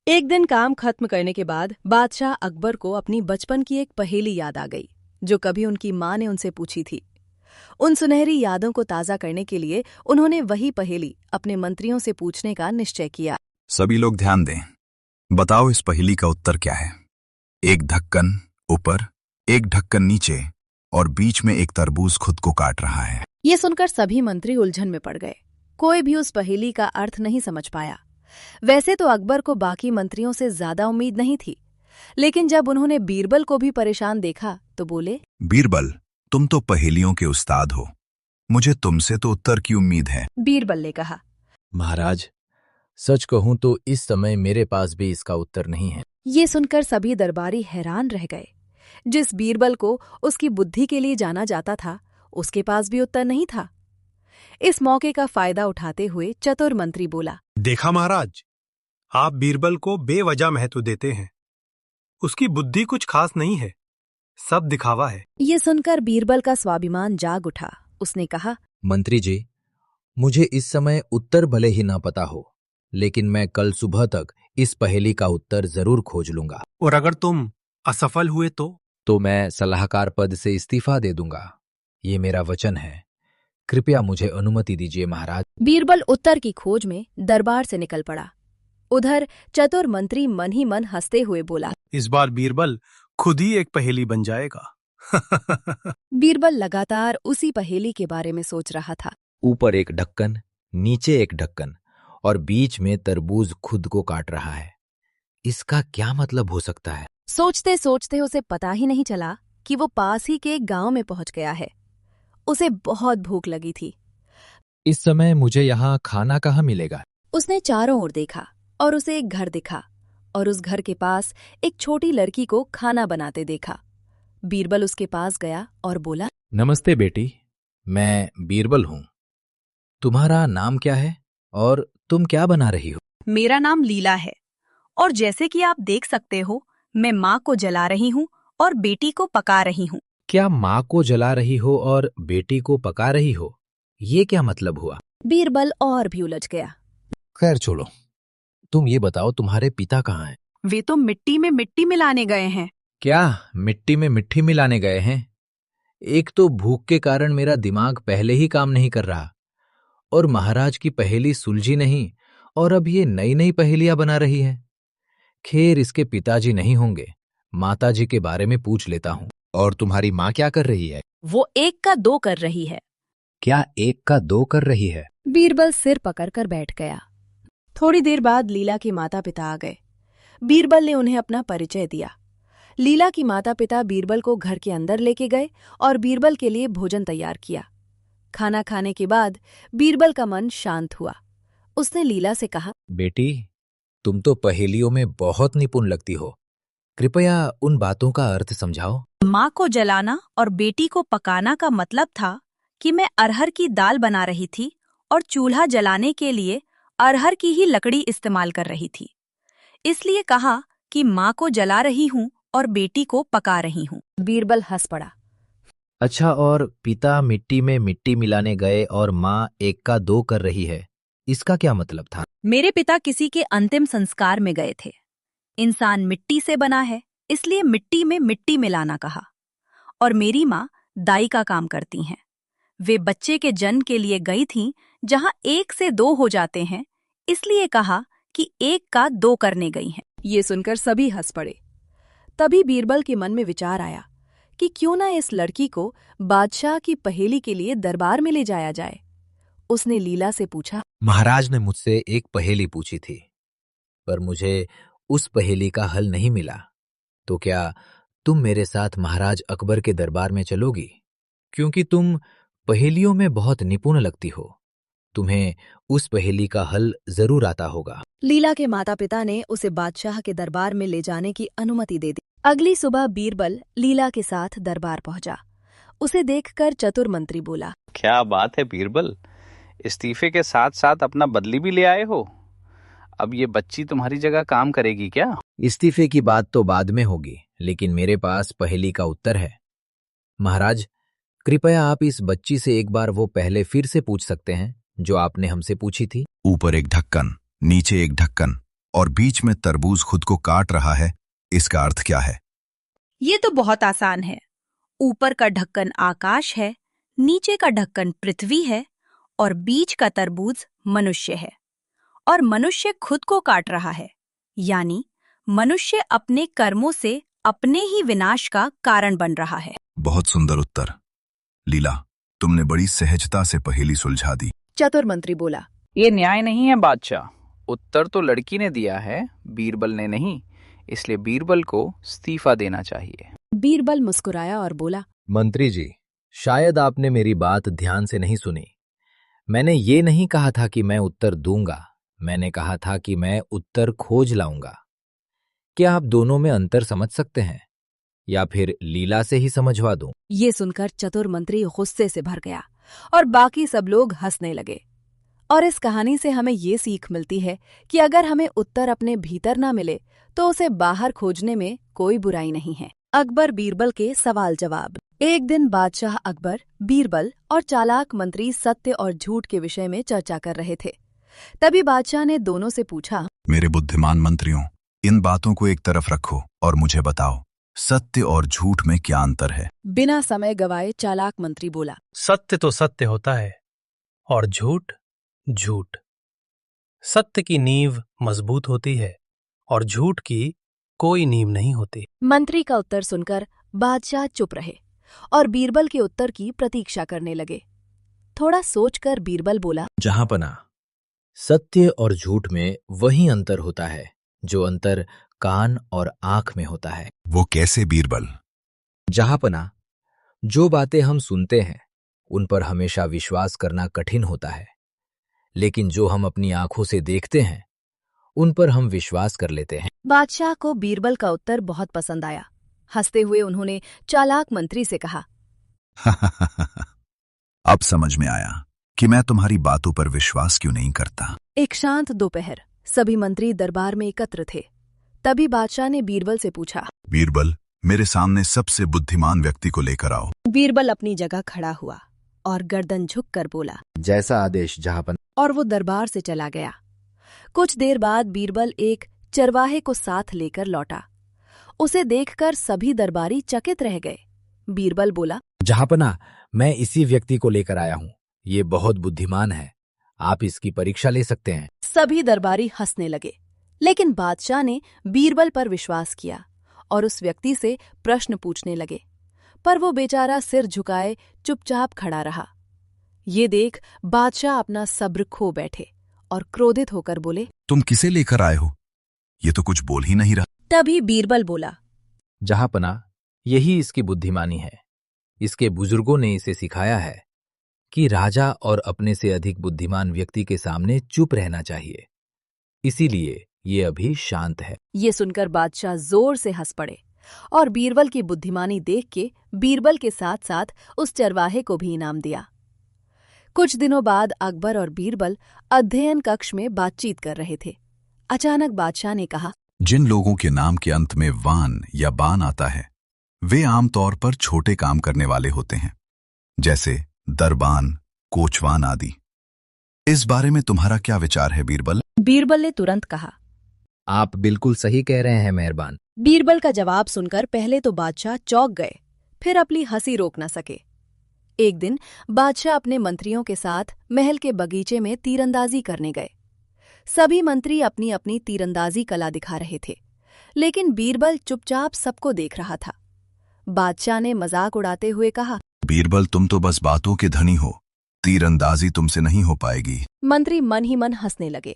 एक दिन काम खत्म करने के बाद बादशाह अकबर को अपनी बचपन की एक पहेली याद आ गई जो कभी उनकी माँ ने उनसे पूछी थी। उन सुनहरी यादों को ताज़ा करने के लिए उन्होंने वही पहेली अपने मंत्रियों से पूछने का निश्चय किया। सभी लोग ध्यान दें। बताओ इस पहेली का उत्तर क्या है। एक ढक्कन ऊपर, एक ढक्कन नीचे और बीच में एक तरबूज खुद को काट रहा है। ये सुनकर सभी मंत्री उलझन में पड़ गए। कोई भी उस पहेली का अर्थ नहीं समझ पाया। वैसे तो अकबर को बाकी मंत्रियों से ज्यादा उम्मीद नहीं थी, लेकिन जब उन्होंने बीरबल को भी परेशान देखा तो बोले, बीरबल, तुम तो पहेलियों के उस्ताद हो, मुझे तुमसे तो उत्तर की उम्मीद है। बीरबल ने कहा, महाराज, सच कहूं तो इस समय मेरे पास भी इसका उत्तर नहीं है। ये सुनकर सभी दरबारी हैरान रह गए। जिस बीरबल को उसकी बुद्धि के लिए जाना जाता था, उसके पास भी उत्तर नहीं था। इस मौके का फायदा उठाते हुए चतुर मंत्री बोला, देखा महाराज, आप बीरबल को बेवजह महत्व देते हैं। उसकी बुद्धि कुछ खास नहीं है, सब दिखावा है। ये सुनकर बीरबल का स्वाभिमान जाग उठा। उसने कहा, मंत्री जी, मुझे इस समय उत्तर भले ही ना पता हो, लेकिन मैं कल सुबह तक इस पहेली का उत्तर जरूर खोज लूंगा। और अगर तुम असफल हुए तो मैं सलाहकार पद से इस्तीफा दे दूंगा। ये मेरा वचन है। कृपया मुझे अनुमति दीजिए महाराज। बीरबल उत्तर की खोज में दरबार से निकल पड़ा। उधर चतुर मंत्री मन ही मन हंसते हुए बोला, इस बार बीरबल खुद ही एक पहेली बन जाएगा। बीरबल लगातार उसी पहेली के बारे में सोच रहा था। ऊपर एक ढक्कन, नीचे एक ढक्कन और बीच में तरबूज खुद को काट रहा है। इसका क्या मतलब हो सकता है? सोचते सोचते उसे पता ही नहीं चला कि वो पास ही के एक गांव में पहुंच गया है। उसे बहुत भूख लगी थी। इस समय मुझे यहाँ खाना कहाँ मिलेगा? उसने चारों ओर देखा और उसे एक घर दिखा और उस घर के पास एक छोटी लड़की को खाना बनाते देखा। बीरबल उसके पास गया और बोला, नमस्ते बेटी, मैं बीरबल हूँ। तुम्हारा नाम क्या है और तुम क्या बना रही हो? मेरा नाम लीला है और जैसे कि आप देख सकते हो, मैं माँ को जला रही हूँ और बेटी को पका रही हूँ। क्या माँ को जला रही हो और बेटी को पका रही हो? ये क्या मतलब हुआ? बीरबल और भी उलझ गया। खैर छोड़ो, तुम ये बताओ तुम्हारे पिता कहाँ हैं? वे तो मिट्टी में मिट्टी मिलाने गए हैं। क्या मिट्टी में मिट्टी मिलाने गए हैं? एक तो भूख के कारण मेरा दिमाग पहले ही काम नहीं कर रहा और महाराज की पहेली सुलझी नहीं और अब ये नई नई पहेलियां बना रही है। खैर, इसके पिताजी नहीं होंगे, माताजी के बारे में पूछ लेता हूँ। और तुम्हारी माँ क्या कर रही है? वो 1 का 2 कर रही है। क्या 1 का 2 कर रही है? बीरबल सिर पकड़कर बैठ गया। थोड़ी देर बाद लीला के माता पिता आ गए। बीरबल ने उन्हें अपना परिचय दिया। लीला की माता पिता बीरबल को घर के अंदर लेके गए और बीरबल के लिए भोजन तैयार किया। खाना खाने के बाद बीरबल का मन शांत हुआ। उसने लीला से कहा, बेटी, तुम तो पहेलियों में बहुत निपुण लगती हो। कृपया उन बातों का अर्थ समझाओ। माँ को जलाना और बेटी को पकाना का मतलब था कि मैं अरहर की दाल बना रही थी और चूल्हा जलाने के लिए अरहर की ही लकड़ी इस्तेमाल कर रही थी। इसलिए कहा कि माँ को जला रही हूँ और बेटी को पका रही हूँ। बीरबल हंस पड़ा। अच्छा, और पिता मिट्टी में मिट्टी मिलाने गए और माँ 1 का 2 कर रही है, इसका क्या मतलब था? मेरे पिता किसी के अंतिम संस्कार में गए थे। इंसान मिट्टी से बना है, इसलिए मिट्टी में मिट्टी मिलाना कहा। और मेरी माँ दाई का काम करती हैं। वे बच्चे के जन्म के लिए गई थीं, जहाँ 1 से 2 हो जाते हैं, इसलिए कहा कि 1 का 2 करने गई हैं। ये सुनकर सभी हंस पड़े। तभी बीरबल के मन में विचार आया कि क्यों ना इस लड़की को बादशाह की पहेली के लिए दरबार में ले जाया जाए। उसने लीला से पूछा, महाराज ने मुझसे एक पहेली पूछी थी, पर मुझे उस पहेली का हल नहीं मिला। तो क्या तुम मेरे साथ महाराज अकबर के दरबार में चलोगी? क्योंकि तुम पहेलियों में बहुत निपुण लगती हो, तुम्हें उस पहेली का हल जरूर आता होगा। लीला के माता पिता ने उसे बादशाह के दरबार में ले जाने की अनुमति दे दी। अगली सुबह बीरबल लीला के साथ दरबार पहुंचा। उसे देखकर चतुर मंत्री बोला, क्या बात है बीरबल, इस्तीफे के साथ साथ अपना बदली भी ले आए हो। अब ये बच्ची तुम्हारी जगह काम करेगी क्या? इस्तीफे की बात तो बाद में होगी, लेकिन मेरे पास पहेली का उत्तर है। महाराज, कृपया आप इस बच्ची से एक बार वो पहले फिर से पूछ सकते हैं जो आपने हमसे पूछी थी। ऊपर एक ढक्कन, नीचे एक ढक्कन और बीच में तरबूज खुद को काट रहा है, इसका अर्थ क्या है? ये तो बहुत आसान है। ऊपर का ढक्कन आकाश है, नीचे का ढक्कन पृथ्वी है और बीच का तरबूज मनुष्य है। और मनुष्य खुद को काट रहा है, यानी मनुष्य अपने कर्मों से अपने ही विनाश का कारण बन रहा है। बहुत सुंदर उत्तर। लीला, तुमने बड़ी सहजता से पहेली सुलझा दी। चतुर मंत्री बोला। ये न्याय नहीं है बादशाह। उत्तर तो लड़की ने दिया है, बीरबल ने नहीं। इसलिए बीरबल को इस्तीफा देना चाहिए। बीरबल मुस्कुराया और बोला, मंत्री जी, शायद आपने मेरी बात ध्यान से नहीं सुनी। मैंने ये नहीं कहा था कि मैं उत्तर दूंगा, मैंने कहा था कि मैं उत्तर खोज लाऊंगा। क्या आप दोनों में अंतर समझ सकते हैं या फिर लीला से ही समझवा दूं? ये सुनकर चतुर मंत्री गुस्से से भर गया और बाकी सब लोग हंसने लगे। और इस कहानी से हमें ये सीख मिलती है कि अगर हमें उत्तर अपने भीतर ना मिले तो उसे बाहर खोजने में कोई बुराई नहीं है। अकबर बीरबल के सवाल जवाब। एक दिन बादशाह अकबर, बीरबल और चालाक मंत्री सत्य और झूठ के विषय में चर्चा कर रहे थे। तभी बादशाह ने दोनों से पूछा, मेरे बुद्धिमान मंत्रियों, इन बातों को एक तरफ रखो और मुझे बताओ, सत्य और झूठ में क्या अंतर है? बिना समय गवाए चालाक मंत्री बोला, सत्य तो सत्य होता है और झूठ झूठ। सत्य की नींव मजबूत होती है और झूठ की कोई नींव नहीं होती। मंत्री का उत्तर सुनकर बादशाह चुप रहे और बीरबल के उत्तर की प्रतीक्षा करने लगे। थोड़ा सोचकर बीरबल बोला, जहांपना, सत्य और झूठ में वही अंतर होता है जो अंतर कान और आंख में होता है। वो कैसे बीरबल? जहांपना, जो बातें हम सुनते हैं उन पर हमेशा विश्वास करना कठिन होता है, लेकिन जो हम अपनी आंखों से देखते हैं उन पर हम विश्वास कर लेते हैं। बादशाह को बीरबल का उत्तर बहुत पसंद आया। हंसते हुए उन्होंने चालाक मंत्री से कहा, अब समझ में आया कि मैं तुम्हारी बातों पर विश्वास क्यों नहीं करता। एक शांत दोपहर, सभी मंत्री दरबार में एकत्र थे। तभी बादशाह ने बीरबल से पूछा, बीरबल, मेरे सामने सबसे बुद्धिमान व्यक्ति को लेकर आओ। बीरबल अपनी जगह खड़ा हुआ और गर्दन झुककर बोला, जैसा आदेश जहांपना। और वो दरबार से चला गया। कुछ देर बाद बीरबल एक चरवाहे को साथ लेकर लौटा। उसे देखकर सभी दरबारी चकित रह गए। बीरबल बोला, जहांपना, मैं इसी व्यक्ति को लेकर आया हूं। ये बहुत बुद्धिमान है, आप इसकी परीक्षा ले सकते हैं। सभी दरबारी हंसने लगे, लेकिन बादशाह ने बीरबल पर विश्वास किया और उस व्यक्ति से प्रश्न पूछने लगे, पर वो बेचारा सिर झुकाए चुपचाप खड़ा रहा। ये देख बादशाह अपना सब्र खो बैठे और क्रोधित होकर बोले, तुम किसे लेकर आए हो? ये तो कुछ बोल ही नहीं रहा। तभी बीरबल बोला, जहांपना, यही इसकी बुद्धिमानी है। इसके बुजुर्गों ने इसे सिखाया है कि राजा और अपने से अधिक बुद्धिमान व्यक्ति के सामने चुप रहना चाहिए, इसीलिए ये अभी शांत है। ये सुनकर बादशाह जोर से हंस पड़े और बीरबल की बुद्धिमानी देख के बीरबल के साथ साथ उस चरवाहे को भी इनाम दिया। कुछ दिनों बाद अकबर और बीरबल अध्ययन कक्ष में बातचीत कर रहे थे। अचानक बादशाह ने कहा, जिन लोगों के नाम के अंत में वान या बान आता है वे आमतौर पर छोटे काम करने वाले होते हैं, जैसे दरबान, कोचवान आदि। इस बारे में तुम्हारा क्या विचार है बीरबल? बीरबल ने तुरंत कहा, आप बिल्कुल सही कह रहे हैं मेहरबान। बीरबल का जवाब सुनकर पहले तो बादशाह चौंक गए, फिर अपनी हंसी रोक न सके। एक दिन बादशाह अपने मंत्रियों के साथ महल के बगीचे में तीरंदाजी करने गए। सभी मंत्री अपनी अपनी तीरंदाजी कला दिखा रहे थे, लेकिन बीरबल चुपचाप सबको देख रहा था। बादशाह ने मजाक उड़ाते हुए कहा, बीरबल, तुम तो बस बातों के धनी हो, तीरंदाजी तुमसे नहीं हो पाएगी। मंत्री मन ही मन हंसने लगे।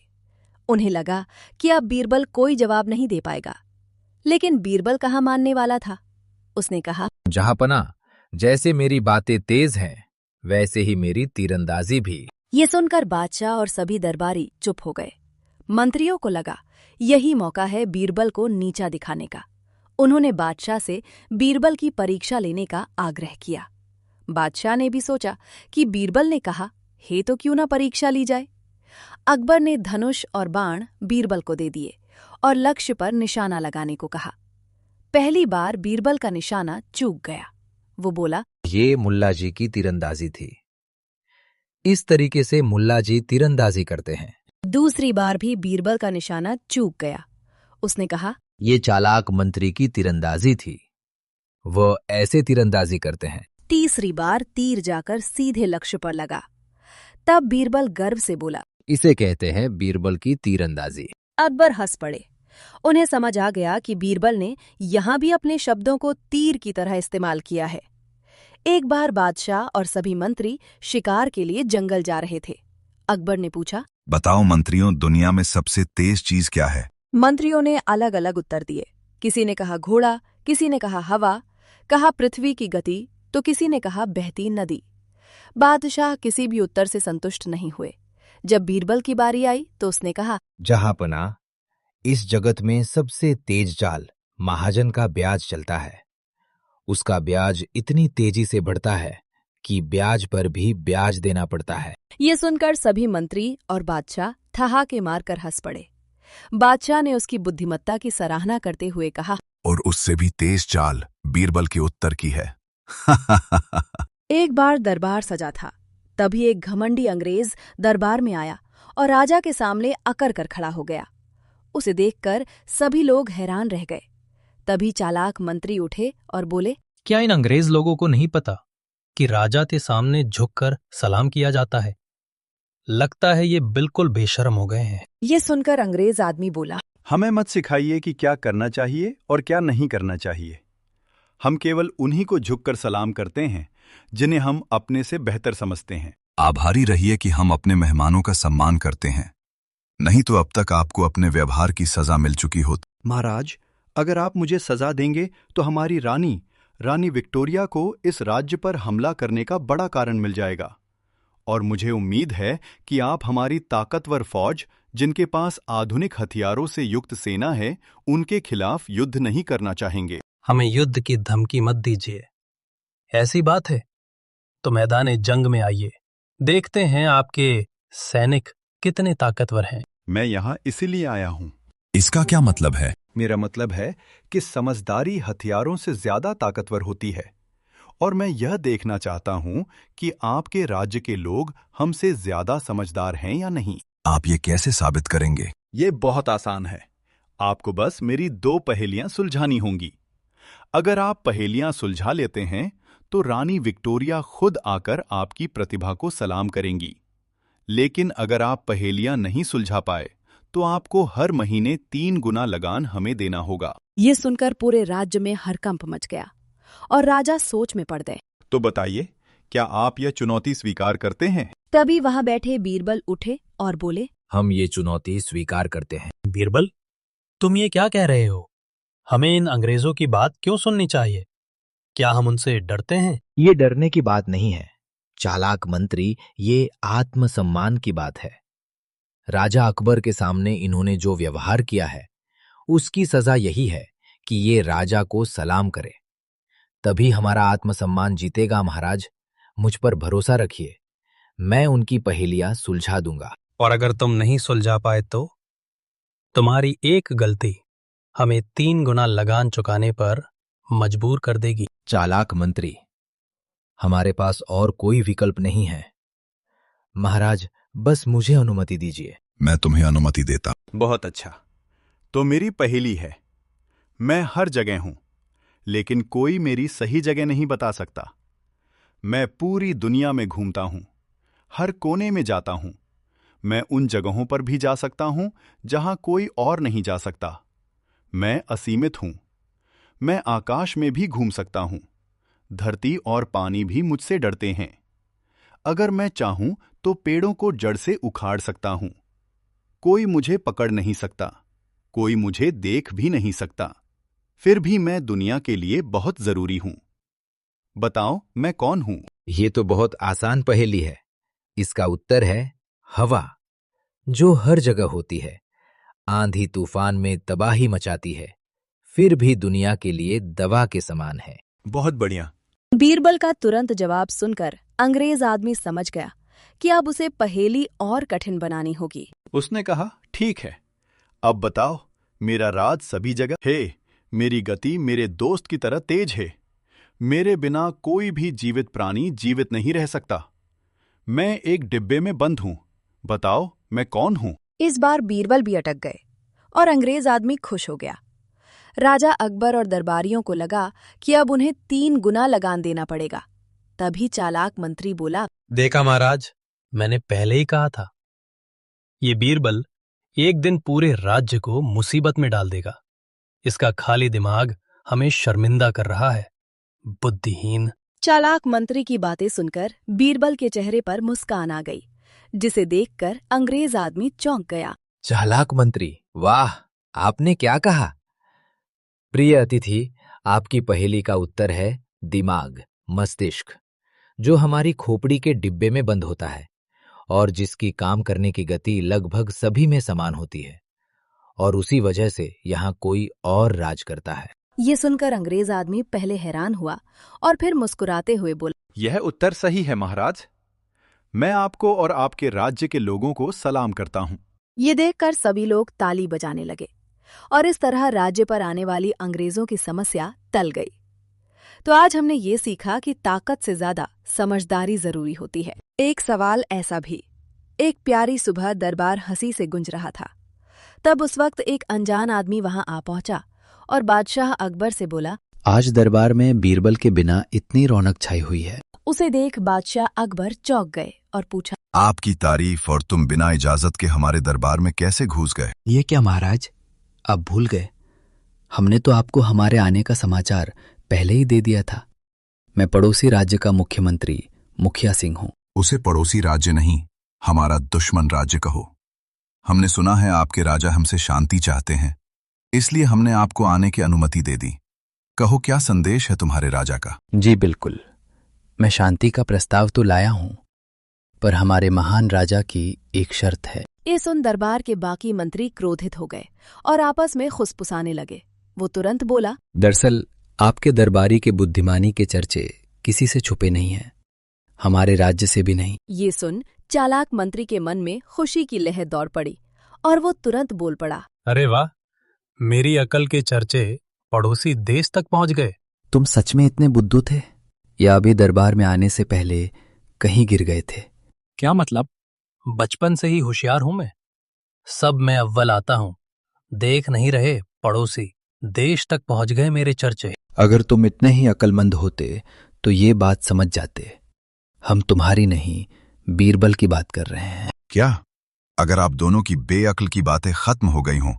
उन्हें लगा कि अब बीरबल कोई जवाब नहीं दे पाएगा, लेकिन बीरबल कहाँ मानने वाला था। उसने कहा, जहांपना, जैसे मेरी बातें तेज हैं वैसे ही मेरी तीरंदाजी भी। ये सुनकर बादशाह और सभी दरबारी चुप हो गए। मंत्रियों को लगा यही मौका है बीरबल को नीचा दिखाने का। उन्होंने बादशाह से बीरबल की परीक्षा लेने का आग्रह किया। बादशाह ने भी सोचा कि बीरबल ने कहा है तो क्यों ना परीक्षा ली जाए। अकबर ने धनुष और बाण बीरबल को दे दिए और लक्ष्य पर निशाना लगाने को कहा। पहली बार बीरबल का निशाना चूक गया। वो बोला, ये मुल्ला जी की तीरंदाजी थी। इस तरीके से मुल्ला जी तीरंदाजी करते हैं। दूसरी बार भी बीरबल का निशाना चूक गया। उसने कहा, ये चालाक मंत्री की तीरंदाजी थी। वो ऐसे तीरंदाजी करते हैं। तीसरी बार तीर जाकर सीधे लक्ष्य पर लगा। तब बीरबल गर्व से बोला, इसे कहते हैं बीरबल की तीरंदाजी। अकबर हंस पड़े। उन्हें समझ आ गया कि बीरबल ने यहां भी अपने शब्दों को तीर की तरह इस्तेमाल किया है। एक बार बादशाह और सभी मंत्री शिकार के लिए जंगल जा रहे थे। अकबर ने पूछा, बताओ मंत्रियों, दुनिया में सबसे तेज चीज क्या है? मंत्रियों ने अलग अलग उत्तर दिए। किसी ने कहा घोड़ा, किसी ने कहा हवा, कहा पृथ्वी की गति, तो किसी ने कहा बहती नदी। बादशाह किसी भी उत्तर से संतुष्ट नहीं हुए। जब बीरबल की बारी आई तो उसने कहा, जहांपना, इस जगत में सबसे तेज चाल महाजन का ब्याज चलता है। उसका ब्याज इतनी तेजी से बढ़ता है कि ब्याज पर भी ब्याज देना पड़ता है। ये सुनकर सभी मंत्री और बादशाह ठहाके मारकर हंस पड़े। बादशाह ने उसकी बुद्धिमत्ता की सराहना करते हुए कहा, और उससे भी तेज चाल बीरबल के उत्तर की है। एक बार दरबार सजा था। तभी एक घमंडी अंग्रेज दरबार में आया और राजा के सामने अकड़ कर खड़ा हो गया। उसे देखकर सभी लोग हैरान रह गए। तभी चालाक मंत्री उठे और बोले, क्या इन अंग्रेज लोगों को नहीं पता कि राजा के सामने झुककर सलाम किया जाता है? लगता है ये बिल्कुल बेशर्म हो गए हैं। ये सुनकर अंग्रेज आदमी बोला, हमें मत सिखाइए कि क्या करना चाहिए और क्या नहीं करना चाहिए। हम केवल उन्हीं को झुककर सलाम करते हैं जिन्हें हम अपने से बेहतर समझते हैं। आभारी रहिए कि हम अपने मेहमानों का सम्मान करते हैं, नहीं तो अब तक आपको अपने व्यवहार की सजा मिल चुकी होती। महाराज, अगर आप मुझे सजा देंगे तो हमारी रानी विक्टोरिया को इस राज्य पर हमला करने का बड़ा कारण मिल जाएगा, और मुझे उम्मीद है कि आप हमारी ताकतवर फौज, जिनके पास आधुनिक हथियारों से युक्त सेना है, उनके खिलाफ युद्ध नहीं करना चाहेंगे। हमें युद्ध की धमकी मत दीजिए। ऐसी बात है तो मैदान जंग में आइए, देखते हैं आपके सैनिक कितने ताकतवर हैं। मैं यहाँ इसीलिए आया हूँ। इसका क्या मतलब है? मेरा मतलब है कि समझदारी हथियारों से ज्यादा ताकतवर होती है, और मैं यह देखना चाहता हूँ कि आपके राज्य के लोग हमसे ज्यादा समझदार हैं या नहीं। आप ये कैसे साबित करेंगे? ये बहुत आसान है। आपको बस मेरी 2 पहेलियां सुलझानी होंगी। अगर आप पहेलियां सुलझा लेते हैं तो रानी विक्टोरिया खुद आकर आपकी प्रतिभा को सलाम करेंगी। लेकिन अगर आप पहेलियां नहीं सुलझा पाए तो आपको हर महीने 3 गुना लगान हमें देना होगा। ये सुनकर पूरे राज्य में हड़कंप मच गया और राजा सोच में पड़ गए। तो बताइए, क्या आप यह चुनौती स्वीकार करते हैं? तभी वहां बैठे बीरबल उठे और बोले, हम ये चुनौती स्वीकार करते हैं। बीरबल, तुम ये क्या कह रहे हो? हमें इन अंग्रेजों की बात क्यों सुननी चाहिए? क्या हम उनसे डरते हैं? ये डरने की बात नहीं है चालाक मंत्री, ये आत्मसम्मान की बात है। राजा अकबर के सामने इन्होंने जो व्यवहार किया है उसकी सजा यही है कि ये राजा को सलाम करे। तभी हमारा आत्मसम्मान जीतेगा। महाराज, मुझ पर भरोसा रखिए, मैं उनकी पहेलियां सुलझा दूंगा। और अगर तुम नहीं सुलझा पाए तो तुम्हारी एक गलती हमें 3 गुना लगान चुकाने पर मजबूर कर देगी। चालाक मंत्री, हमारे पास और कोई विकल्प नहीं है। महाराज, बस मुझे अनुमति दीजिए। मैं तुम्हें अनुमति देता। बहुत अच्छा। तो मेरी पहेली है, मैं हर जगह हूं, लेकिन कोई मेरी सही जगह नहीं बता सकता। मैं पूरी दुनिया में घूमता हूं, हर कोने में जाता हूं। मैं उन जगहों पर भी जा सकता हूं जहां कोई और नहीं जा सकता। मैं असीमित हूं। मैं आकाश में भी घूम सकता हूं। धरती और पानी भी मुझसे डरते हैं। अगर मैं चाहूं तो पेड़ों को जड़ से उखाड़ सकता हूं। कोई मुझे पकड़ नहीं सकता, कोई मुझे देख भी नहीं सकता। फिर भी मैं दुनिया के लिए बहुत जरूरी हूं। बताओ, मैं कौन हूं? ये तो बहुत आसान पहेली है। इसका उत्तर है हवा, जो हर जगह होती है, आंधी तूफान में तबाही मचाती है, फिर भी दुनिया के लिए दवा के समान है। बहुत बढ़िया। बीरबल का तुरंत जवाब सुनकर अंग्रेज आदमी समझ गया कि अब उसे पहेली और कठिन बनानी होगी। उसने कहा, ठीक है, अब बताओ, मेरा राज सभी जगह है। मेरी गति मेरे दोस्त की तरह तेज है। मेरे बिना कोई भी जीवित प्राणी जीवित नहीं रह सकता। मैं एक डिब्बे में बंद हूं। बताओ, मैं कौन हूं? इस बार बीरबल भी अटक गए और अंग्रेज आदमी खुश हो गया। राजा अकबर और दरबारियों को लगा कि अब उन्हें 3 गुना लगान देना पड़ेगा। तभी चालाक मंत्री बोला, देखा महाराज, मैंने पहले ही कहा था, ये बीरबल एक दिन पूरे राज्य को मुसीबत में डाल देगा। इसका खाली दिमाग हमें शर्मिंदा कर रहा है, बुद्धिहीन। चालाक मंत्री की बातें सुनकर बीरबल के चेहरे पर मुस्कान आ गई, जिसे देखकर अंग्रेज आदमी चौंक गया। चालाक मंत्री, वाह, आपने क्या कहा? प्रिय अतिथि, आपकी पहेली का उत्तर है दिमाग, मस्तिष्क, जो हमारी खोपड़ी के डिब्बे में बंद होता है और जिसकी काम करने की गति लगभग सभी में समान होती है, और उसी वजह से यहाँ कोई और राज करता है। ये सुनकर अंग्रेज आदमी पहले हैरान हुआ और फिर मुस्कुराते हुए बोला, यह उत्तर सही है महाराज। मैं आपको और आपके राज्य के लोगों को सलाम करता हूँ। ये देखकर सभी लोग ताली बजाने लगे और इस तरह राज्य पर आने वाली अंग्रेजों की समस्या टल गई। तो आज हमने ये सीखा कि ताकत से ज्यादा समझदारी जरूरी होती है। एक सवाल ऐसा भी, एक प्यारी सुबह दरबार हंसी से गुंज रहा था। तब उस वक्त एक अनजान आदमी वहां आ पहुंचा और बादशाह अकबर से बोला, आज दरबार में बीरबल के बिना इतनी रौनक छाई हुई है। उसे देख बादशाह अकबर चौंक गए और पूछा, आपकी तारीफ, और तुम बिना इजाजत के हमारे दरबार में कैसे घुस गए? ये क्या महाराज, आप भूल गए? हमने तो आपको हमारे आने का समाचार पहले ही दे दिया था। मैं पड़ोसी राज्य का मुख्यमंत्री मुखिया सिंह हूँ। उसे पड़ोसी राज्य नहीं, हमारा दुश्मन राज्य कहो। हमने सुना है आपके राजा हमसे शांति चाहते हैं, इसलिए हमने आपको आने की अनुमति दे दी। कहो, क्या संदेश है तुम्हारे राजा का? जी बिल्कुल, मैं शांति का प्रस्ताव तो लाया हूँ, पर हमारे महान राजा की एक शर्त है। ये सुन दरबार के बाकी मंत्री क्रोधित हो गए और आपस में खुसफुसाने लगे। वो तुरंत बोला, दरअसल आपके दरबारी के बुद्धिमानी के चर्चे किसी से छुपे नहीं हैं, हमारे राज्य से भी नहीं। ये सुन चालाक मंत्री के मन में खुशी की लहर दौड़ पड़ी और वो तुरंत बोल पड़ा, अरे वाह, मेरी अकल के चर्चे पड़ोसी देश तक पहुंच गए। तुम सच में इतने बुद्धू थे या अभी दरबार में आने से पहले कहीं गिर गए थे? क्या मतलब? बचपन से ही होशियार हूं मैं, सब मैं अव्वल आता हूं। देख नहीं रहे, पड़ोसी देश तक पहुंच गए मेरे चर्चे। अगर तुम इतने ही अक्लमंद होते तो ये बात समझ जाते। हम तुम्हारी नहीं, बीरबल की बात कर रहे हैं। क्या? अगर आप दोनों की बेअक्ल की बातें खत्म हो गई हों,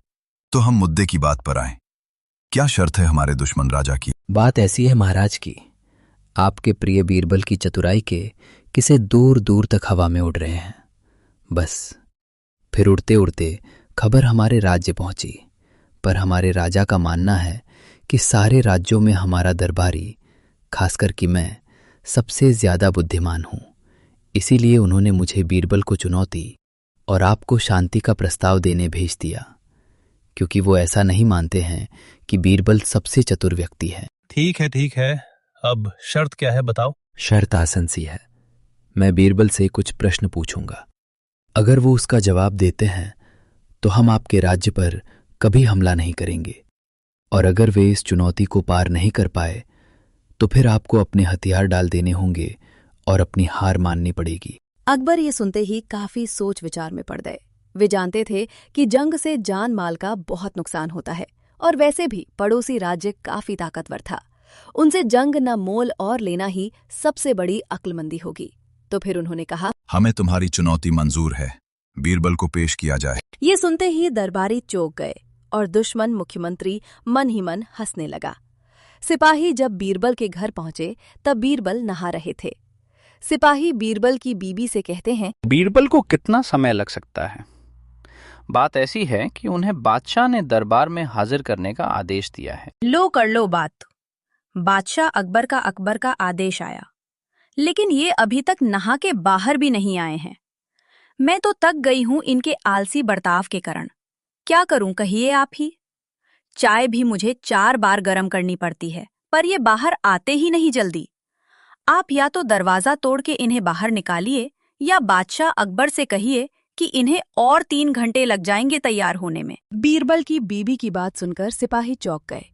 तो हम मुद्दे की बात पर आएं। क्या शर्त है हमारे दुश्मन राजा की? बात ऐसी है महाराज की, आपके प्रिय बीरबल की चतुराई के किसे दूर दूर तक हवा में उड़ रहे हैं। बस फिर उड़ते उड़ते खबर हमारे राज्य पहुंची, पर हमारे राजा का मानना है कि सारे राज्यों में हमारा दरबारी, खासकर कि मैं, सबसे ज्यादा बुद्धिमान हूं। इसीलिए उन्होंने मुझे बीरबल को चुनौती और आपको शांति का प्रस्ताव देने भेज दिया, क्योंकि वो ऐसा नहीं मानते हैं कि बीरबल सबसे चतुर व्यक्ति है। ठीक है, अब शर्त क्या है बताओ। शर्त आसान सी है, मैं बीरबल से कुछ प्रश्न पूछूंगा। अगर वो उसका जवाब देते हैं तो हम आपके राज्य पर कभी हमला नहीं करेंगे, और अगर वे इस चुनौती को पार नहीं कर पाए तो फिर आपको अपने हथियार डाल देने होंगे और अपनी हार माननी पड़ेगी। अकबर ये सुनते ही काफी सोच विचार में पड़ गए। वे जानते थे कि जंग से जान माल का बहुत नुकसान होता है और वैसे भी पड़ोसी राज्य काफी ताकतवर था। उनसे जंग न मोल और लेना ही सबसे बड़ी अक्लमंदी होगी। तो फिर उन्होंने कहा, हमें तुम्हारी चुनौती मंजूर है, बीरबल को पेश किया जाए। ये सुनते ही दरबारी चौंक गए और दुश्मन मुख्यमंत्री मन ही मन हंसने लगा। सिपाही जब बीरबल के घर पहुंचे तब बीरबल नहा रहे थे। सिपाही बीरबल की बीबी से कहते हैं, बीरबल को कितना समय लग सकता है? बात ऐसी है कि उन्हें बादशाह ने दरबार में हाजिर करने का आदेश दिया है। लो कर लो बात। बादशाह अकबर का आदेश आया, लेकिन ये अभी तक नहा के बाहर भी नहीं आए हैं। मैं तो तक गई हूं इनके आलसी बर्ताव के कारण। क्या करूं कहिए आप ही। चाय भी मुझे 4 बार गर्म करनी पड़ती है, पर ये बाहर आते ही नहीं जल्दी। आप या तो दरवाजा तोड़ के इन्हें बाहर निकालिए या बादशाह अकबर से कहिए कि इन्हें और 3 घंटे लग जाएंगे तैयार होने में। बीरबल की बीबी की बात सुनकर सिपाही चौंक गए।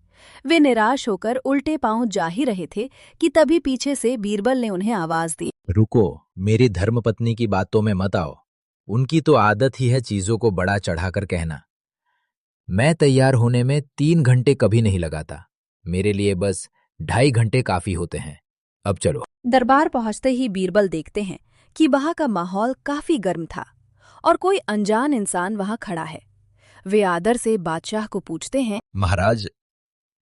वे निराश होकर उल्टे पांव जा ही रहे थे कि तभी पीछे से बीरबल ने उन्हें आवाज दी, रुको, मेरी धर्मपत्नी की बातों में मत आओ। उनकी तो आदत ही है चीजों को बड़ा चढ़ाकर कहना। मैं तैयार होने में 3 घंटे कभी नहीं लगाता। मेरे लिए बस 2.5 घंटे काफी होते हैं। अब चलो। दरबार पहुंचते ही बीरबल देखते हैं कि वहां का माहौल काफी गर्म था और कोई अनजान इंसान वहां खड़ा है। वे आदर से बादशाह को पूछते हैं, महाराज,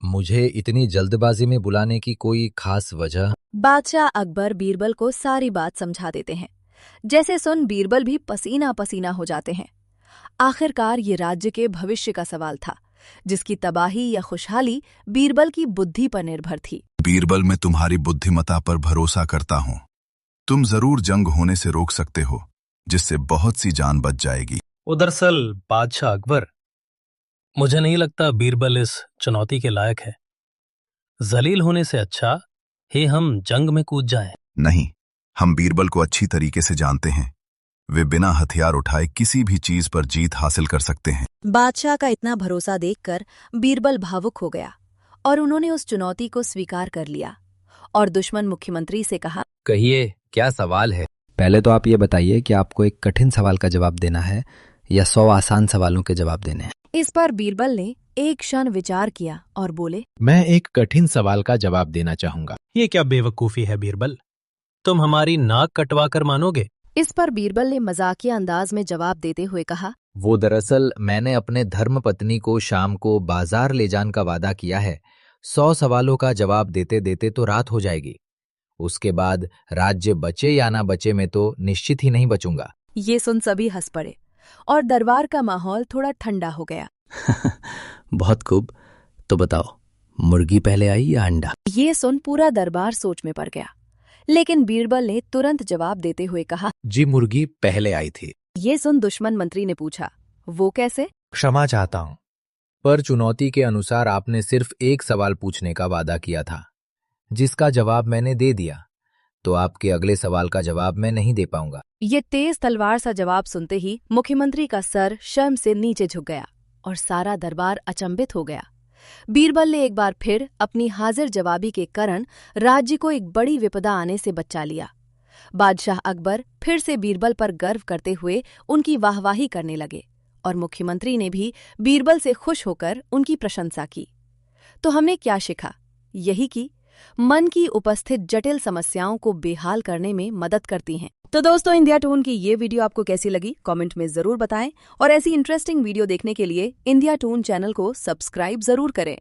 मुझे इतनी जल्दबाजी में बुलाने की कोई खास वजह? बादशाह अकबर बीरबल को सारी बात समझा देते हैं। जैसे सुन बीरबल भी पसीना पसीना हो जाते हैं। आखिरकार ये राज्य के भविष्य का सवाल था, जिसकी तबाही या खुशहाली बीरबल की बुद्धि पर निर्भर थी। बीरबल, मैं तुम्हारी बुद्धिमत्ता पर भरोसा करता हूँ। तुम जरूर जंग होने से रोक सकते हो, जिससे बहुत सी जान बच जाएगी। दरअसल बादशाह अकबर, मुझे नहीं लगता बीरबल इस चुनौती के लायक है। जलील होने से अच्छा है हम जंग में कूद जाएं। नहीं, हम बीरबल को अच्छी तरीके से जानते हैं। वे बिना हथियार उठाए किसी भी चीज पर जीत हासिल कर सकते हैं। बादशाह का इतना भरोसा देखकर बीरबल भावुक हो गया और उन्होंने उस चुनौती को स्वीकार कर लिया और दुश्मन मुख्यमंत्री से कहा, कहिए, क्या सवाल है? पहले तो आप ये बताइए कि आपको एक कठिन सवाल का जवाब देना है या 100 आसान सवालों के जवाब देने हैं। इस पर बीरबल ने एक क्षण विचार किया और बोले, मैं एक कठिन सवाल का जवाब देना चाहूंगा। ये क्या बेवकूफी है बीरबल? तुम हमारी नाक कटवा कर मानोगे? इस पर बीरबल ने मजाकिया अंदाज में जवाब देते हुए कहा, वो दरअसल मैंने अपने धर्मपत्नी को शाम को बाजार ले जाने का वादा किया है। 100 सवालों का जवाब देते देते तो रात हो जाएगी। उसके बाद राज्य बचे या ना बचे में तो निश्चित ही नहीं बचूंगा। ये सुन सभी हंस पड़े और दरबार का माहौल थोड़ा ठंडा हो गया। बहुत खूब, तो बताओ, मुर्गी पहले आई या अंडा? ये सुन पूरा दरबार सोच में पड़ गया, लेकिन बीरबल ने तुरंत जवाब देते हुए कहा, जी, मुर्गी पहले आई थी। ये सुन दुश्मन मंत्री ने पूछा, वो कैसे? क्षमा चाहता हूं, पर चुनौती के अनुसार आपने सिर्फ एक सवाल पूछने का वादा किया था, जिसका जवाब मैंने दे दिया, तो आपके अगले सवाल का जवाब मैं नहीं दे पाऊंगा। ये तेज तलवार सा जवाब सुनते ही मुख्यमंत्री का सर शर्म से नीचे झुक गया और सारा दरबार अचंभित हो गया। बीरबल ने एक बार फिर अपनी हाजिर जवाबी के कारण राज्य को एक बड़ी विपदा आने से बचा लिया। बादशाह अकबर फिर से बीरबल पर गर्व करते हुए उनकी वाहवाही करने लगे और मुख्यमंत्री ने भी बीरबल से खुश होकर उनकी प्रशंसा की। तो हमने क्या सीखा? यही कि मन की उपस्थित जटिल समस्याओं को बेहाल करने में मदद करती हैं। तो दोस्तों, इंडिया टून की ये वीडियो आपको कैसी लगी कमेंट में जरूर बताएं और ऐसी इंटरेस्टिंग वीडियो देखने के लिए इंडिया टून चैनल को सब्सक्राइब जरूर करें।